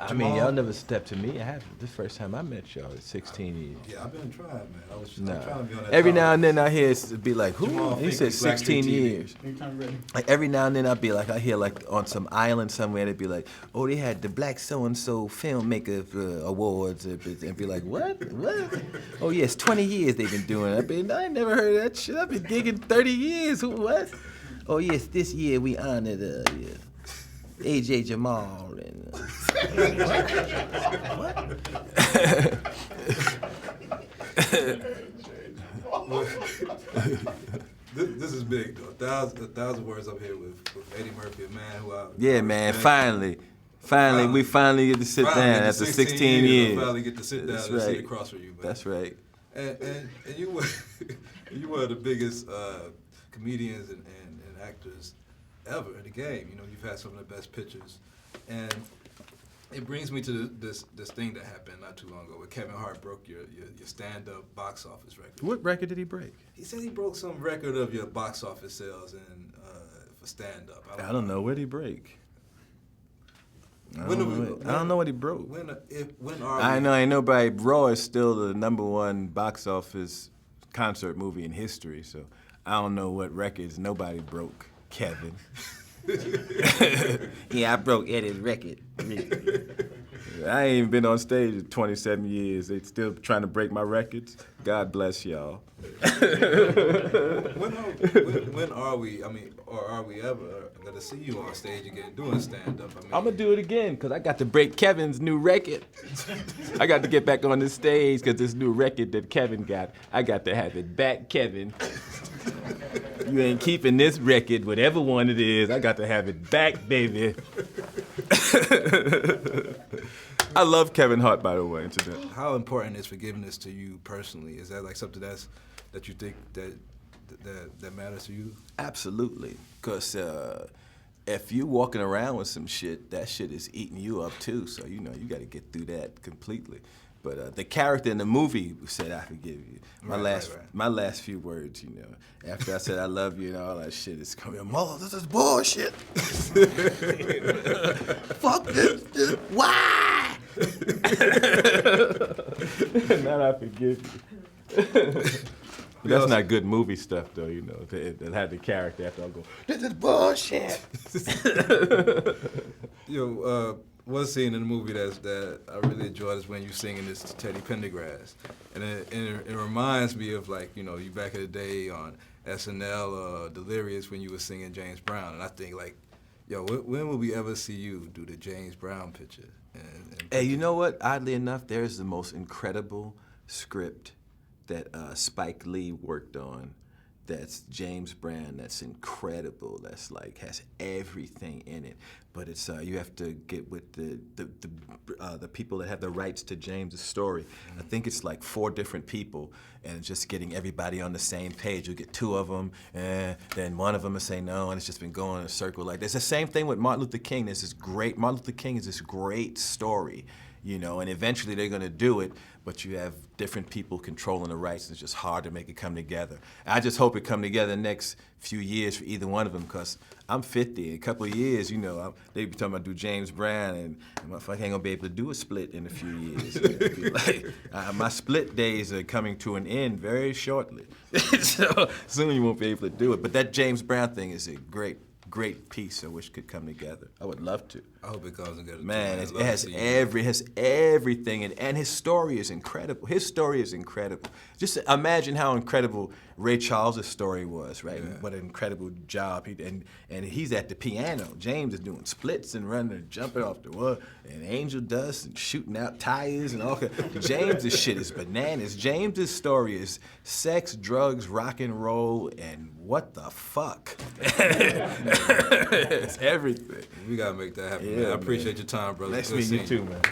I mean, y'all never stepped to me. I haven't. This first time I met y'all is 16 years. Yeah, I've been trying, man. I'm trying to be on that. Every now and then I hear it be like, who? Jamal He said 16 years. Like every now and then I'd be like, I hear like on some island somewhere, they'd be like, oh, they had the Black So-and-so Filmmaker Awards. And be like, what? What? Oh, yes, 20 years they've been doing it. I ain't never heard of that shit. I've been gigging 30 years. What? Oh, yes, this year we honored A.J. Jamal and what? This is big though. A thousand words up here with Eddie Murphy, a man who I man. Finally, we finally get to sit down after 16 years. I finally get to sit down and sit across from you, man. That's right. And you were you were the biggest comedians and actors ever in the game. You know, you've had some of the best pictures, and it brings me to this thing that happened not too long ago, where Kevin Hart broke your stand-up box office record. What record did he break? He said he broke some record of your box office sales for stand-up. I don't know. What did he break? I don't know what he broke. I know by Raw is still the #1 box office concert movie in history, so I don't know what records nobody broke, Kevin. Yeah, I broke Eddie's record. I ain't even been on stage in 27 years. They still trying to break my records. God bless y'all. When are we, or are we ever going to see you on stage again doing stand-up? I'm going to do it again because I got to break Kevin's new record. I got to get back on the stage because this new record that Kevin got, I got to have it back, Kevin. You ain't keeping this record, whatever one it is. I got to have it back, baby. I love Kevin Hart, by the way. Incidentally. How important is forgiveness to you personally? Is that like something that you think that matters to you? Absolutely, because if you're walking around with some shit, that shit is eating you up too. So you know you got to get through that completely. But the character in the movie said, "I forgive you." My last few words, you know, after I said I love you and all that shit, it's coming. Mother, this is bullshit. Fuck this. Why? Now I forgive you. That's not good movie stuff, though. You know, that had the character after I go, "This is bullshit." One scene in the movie that I really enjoyed is when you singing this to Teddy Pendergrass, and it reminds me of, like, you know, you back in the day on SNL or Delirious when you were singing James Brown, and I think like, yo, when will we ever see you do the James Brown picture? Hey, you know what? Oddly enough, there's the most incredible script that Spike Lee worked on. That's James Brown. That's incredible. That's like has everything in it. But it's you have to get with the people that have the rights to James's story. I think it's like 4 different people, and just getting everybody on the same page. You'll get 2 of them, and then one of them will say no, and it's just been going in a circle like this. The same thing with Martin Luther King. There's this great Martin Luther King is this great story. You know, and eventually they're going to do it, but you have different people controlling the rights. It's just hard to make it come together. I just hope it come together the next few years for either one of them, because I'm 50. In a couple of years, you know, they be talking about do James Brown, and motherfucker ain't going to be able to do a split in a few years. Like, my split days are coming to an end very shortly. So soon you won't be able to do it. But that James Brown thing is a great piece I wish could come together. I would love to. I hope it comes together. Man, it has everything, and his story is incredible. His story is incredible. Just imagine how incredible Ray Charles' story was, right? Yeah. What an incredible job and he's at the piano. James is doing splits and running and jumping off the wall, and angel dust and shooting out tires and all that. James's shit is bananas. James's story is sex, drugs, rock and roll, and what the fuck? It's everything. We gotta make that happen. Yeah, man. I appreciate your time, brother. Nice meeting you too, man.